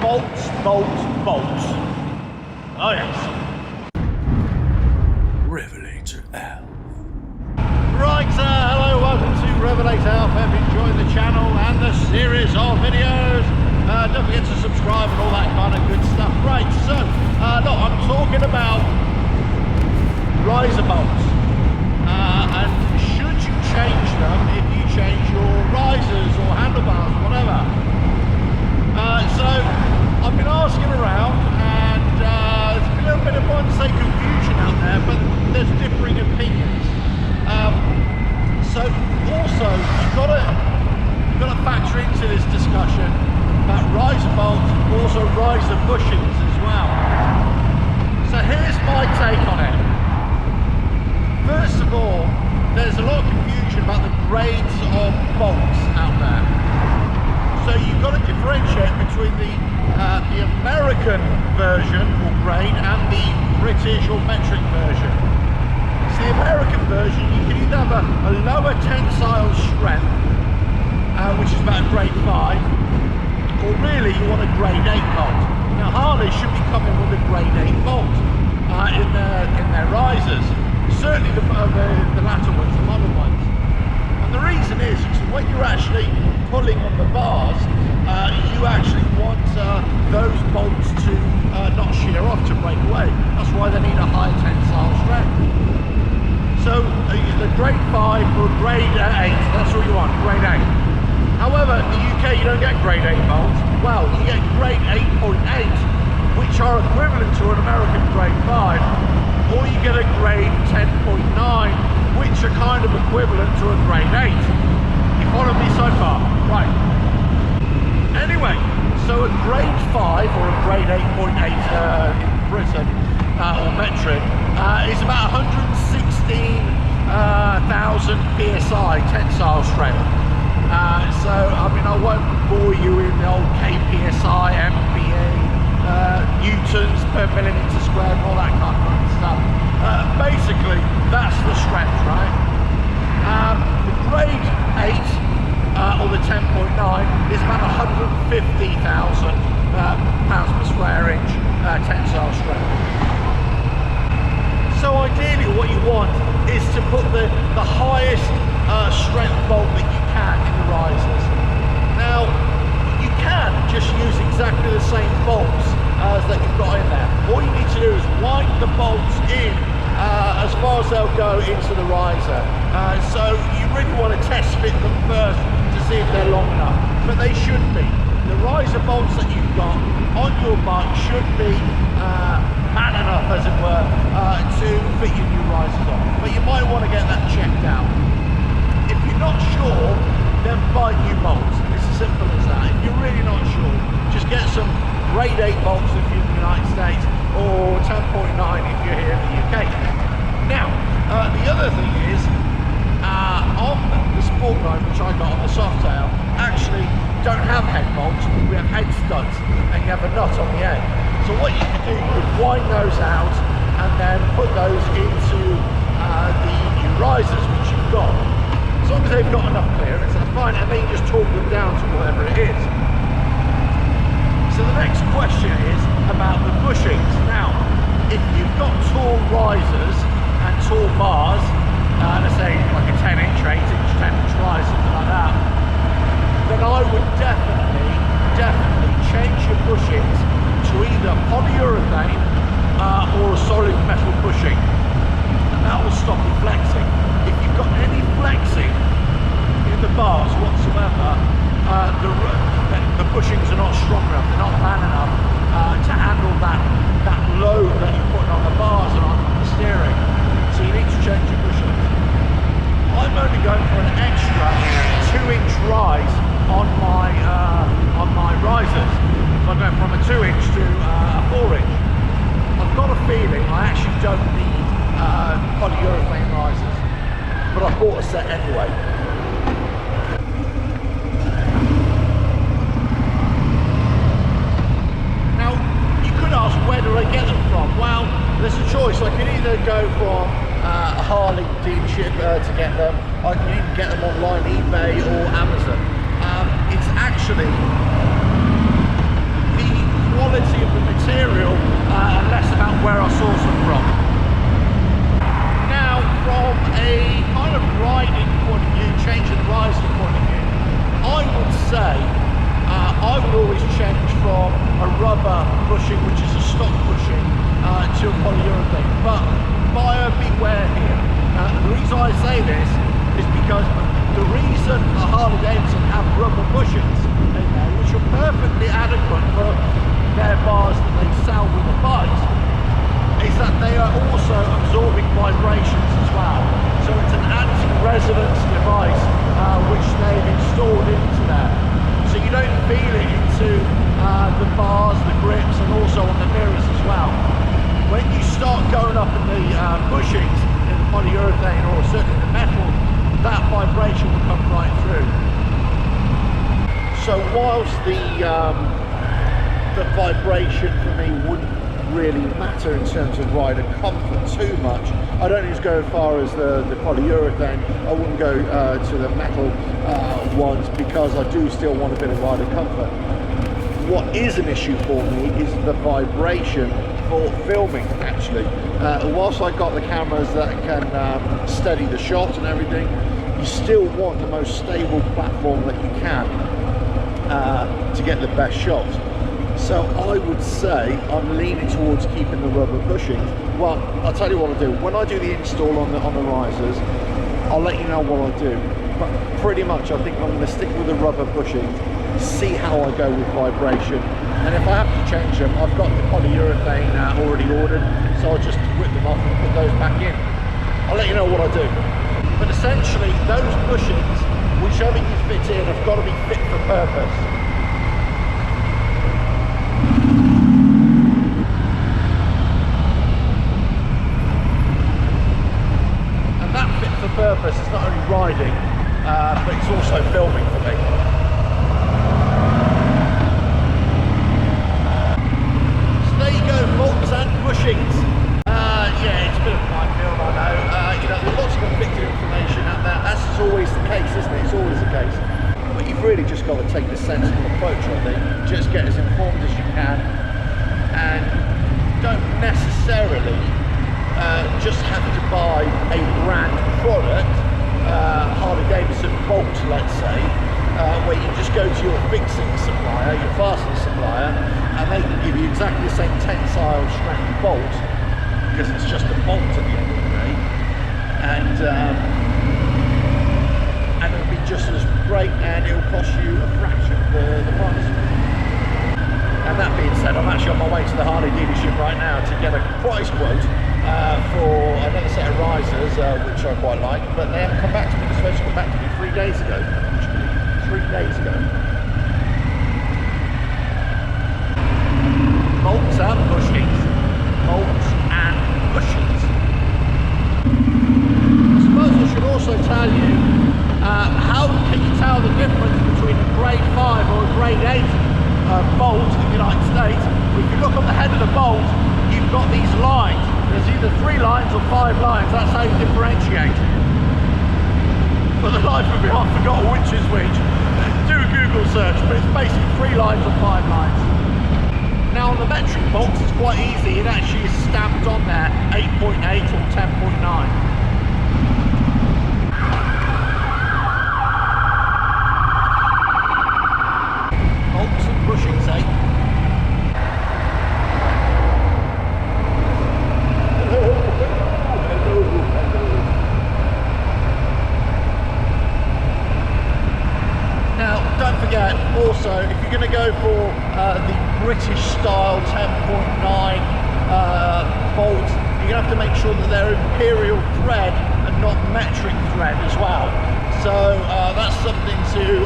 bolts, bolts, bolts. Oh yes. RevelatorAlf. Right, hello, welcome to RevelatorAlf. Hope you enjoyed the channel and the series of videos. Don't forget to subscribe and all that kind of good stuff. Right, so, look, I'm talking about riser bolts. And should you change them if you change your risers or handlebars or whatever? So, I've been asking around and there's a little bit of, I wouldn't say confusion out there, but there's differing opinions. So also you've got to factor into this discussion about riser bolts, also riser bushings as well. So here's my take on it. First of all, there's a lot of confusion about the grades of bolts out there. So you've got to differentiate between the American version or grade and the British or metric version. So the American version, you can either have a lower tensile strength, which is about a grade 5, or really you want a grade 8 bolt. Now Harley should be coming with a grade 8 bolt in their risers. Certainly the latter ones, the modern ones. And the reason is when you're actually pulling on the bars, you actually want those bolts to not shear off, to break away. That's why they need a high tensile strength. So the grade 5 or grade 8, that's all you want, grade 8. However, in the UK you don't get grade 8 bolts. Well, you get grade 8.8, which are equivalent to an American grade 5, or you get a grade 10.9, which are kind of equivalent to a grade 8. You follow me so far? Right. Anyway, so a grade 5 or a grade 8.8 in Britain, or metric, is about 116,000 psi tensile strength. So, I mean, I won't bore you in the old kpsi, MPa, newtons per millimeter squared and all that kind of stuff. Basically, that's the strength, right? The grade 8, or the 10.9, is about 150,000 pounds per square inch tensile strength. So ideally what you want is to put the highest strength bolt that you can in the risers. Now, you can just use exactly the same bolts that you've got in there. All you need to do is wind the bolts in as far as they'll go into the riser. So you really want to test fit them first to see if they're long enough, but they should be. The riser bolts that you've got on your bike should be man enough, as it were, to fit your new risers on. But you might want to get that checked out. If you're not sure, then buy new bolts. It's as simple as that. If you're really not sure, just get some grade 8 bolts if you're in the United States, or 10.9 if you're here in the UK. Now, the other thing is, on the sport line, which I got on the Softail, actually don't have head bolts, we have head studs, and you have a nut on the end. So what you can do, you can wind those out and then put those into the new risers which you've got. As long as they've got enough clearance, that's fine, and then you just torque them down to whatever it is. So the next question is about the bushings. Now, if you've got tall risers and tall bars, let's say like a 10-inch, 8-inch, 10-inch rise, something like that, then I would definitely change your bushings to either polyurethane or a solid metal bushing, and that will stop you flexing. If you've got any flexing in the bars whatsoever, the bushings are not strong enough, they're not man enough to handle that load that you're putting on the bars and on the steering. So you need to change your bushings. I'm only going for an extra 2-inch rise on my risers. So I'm going from a 2-inch to a 4-inch. I've got a feeling I actually don't need polyurethane risers, but I bought a set anyway. Now, you could ask, where do I get them from? Well, there's a choice. I can either go from a Harley dealership to get them. I can even get them online, eBay or Amazon. It's actually the a rubber bushing, which is a stock bushing, to a polyurethane. But buyer beware here. The reason I say this is because the reason Harley Davidson have rubber bushings in there, which are perfectly adequate for their bars that they sell with the bikes, is that they are also absorbing vibrations as well. So it's an anti-resonance device which they've installed into there. So you don't feel it into the bars, the grips, and also on the mirrors as well. When you start going up in the bushings, in the polyurethane or certainly the metal, that vibration will come right through. So whilst the vibration for me wouldn't really matter in terms of rider comfort too much, I don't need to go as far as the polyurethane. I wouldn't go to the metal ones, because I do still want a bit of rider comfort. What is an issue for me is the vibration for filming, actually. Whilst I've got the cameras that can steady the shot and everything, you still want the most stable platform that you can to get the best shots. So I would say I'm leaning towards keeping the rubber bushings. Well, I'll tell you what I'll do. When I do the install on the risers, I'll let you know what I do. But pretty much I think I'm going to stick with the rubber bushings, see how I go with vibration. And if I have to change them, I've got the polyurethane already ordered, so I'll just whip them off and put those back in. I'll let you know what I do. But essentially, those bushings, whichever you fit in, have got to be fit for purpose. Purpose is not only riding, but it's also filming for me. So there you go, bolts and bushings. Yeah, it's a bit of a minefield, I know. You know, there's lots of conflicting information out there. That's always the case, isn't it? It's always the case. But you've really just got to take the sensible approach, I think. Just get as informed as you can, and don't necessarily just have to buy a brand product, Harley Davidson bolt, let's say, where you just go to your fixing supplier, your fastener supplier, and they can give you exactly the same tensile strength bolt, because it's just a bolt at the end of the day, and it'll be just as great, and it'll cost you a fraction of the price. And that being said, I'm actually on my way to the Harley dealership right now to get a price quote for another set of risers, which I quite like, but they haven't come back to me. They're supposed to come back to me 3 days ago, actually. 3 days ago. Bolts and bushings. Bolts and bushings. I suppose I should also tell you, how can you tell the difference between a grade 5 or a grade 8 bolt in the United States? If you look on the head of the bolt, you've got these lines. There's either 3 lines or 5 lines. That's how you differentiate. For the life of me, I forgot which is which. Do a Google search, but it's basically 3 lines or 5 lines. Now on the metric bolts, it's quite easy. It actually is stamped on there 8.8 or 10.9. Also, if you're going to go for the British style 10.9 bolts, you're going to have to make sure that they're imperial thread and not metric thread as well. So that's something to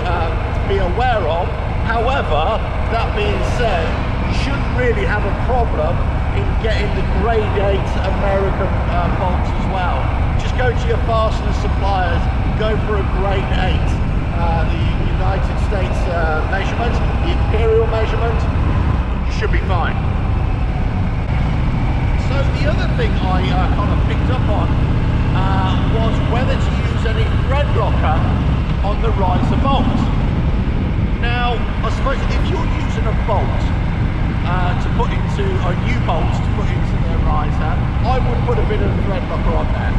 be aware of. However, that being said, you shouldn't really have a problem in getting the grade 8 American bolts as well. Just go to your fastener suppliers, go for a grade 8. The United States measurement, the imperial measurement, you should be fine. So the other thing I kind of picked up on was whether to use any thread locker on the riser bolts. Now, I suppose if you're using a bolt to put into, a new bolt to put into the riser, I would put a bit of thread locker on there.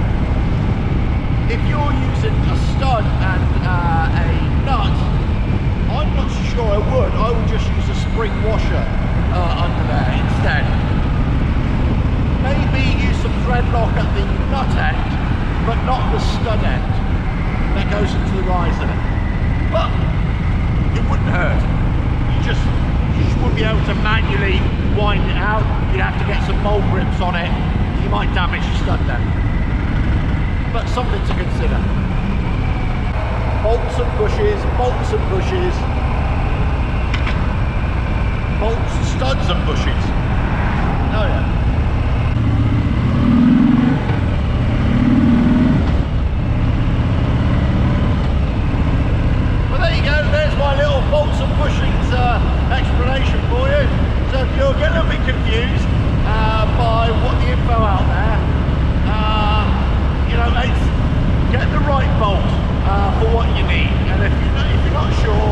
If you're using a stud and a nut, I'm not so sure I would. I would just use a spring washer under there instead. Maybe use some thread lock at the nut end, but not the stud end that goes into the riser. But it wouldn't hurt. You just wouldn't be able to manually wind it out. You'd have to get some mole grips on it. You might damage your stud then. But something to consider. Bolts and bushes, bolts and bushes. Bolts, studs and bushes. Oh yeah. There's my little bolts and bushings explanation for you. So if you're getting a bit confused by what the info out there, you know, it's get the right bolt for what you need. And if you're not sure,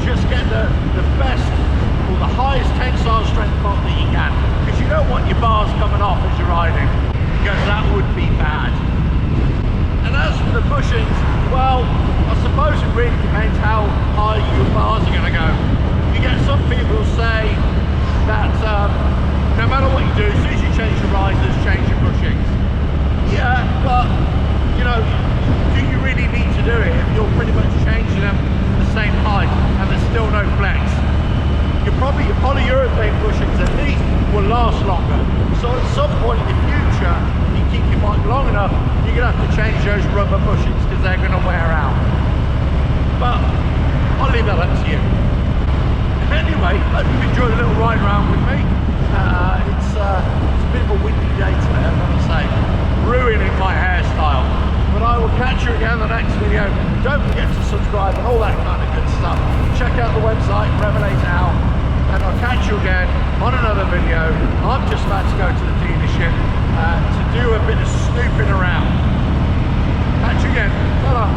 just get the best or the highest tensile strength bolt that you can, because you don't want your bars coming off as you're riding, because that would be bad. And as for the bushings, well, I suppose it really depends how high your bars are going to go. You get some people say that no matter what you do, as soon as you change the risers, change your bushings. Yeah, but you know, do you really need to do it if you're pretty much changing them the same height and there's still no flex? Your polyurethane bushings at least will last longer. So at some point in the future, you keep your bike long enough, you're going to have to change those rubber bushings because they're going to wear out. But I'll leave that up to you. Anyway, hope you've enjoyed a little ride around with me. It's a bit of a windy day today, I'm going to say. Ruining my hairstyle. But I will catch you again in the next video. Don't forget to subscribe and all that kind of good stuff. Check out the website, RevelatorAlf, and I'll catch you again on another video. I'm just about to go to the dealership to do a bit of snooping around. Catch you again. Ta-da.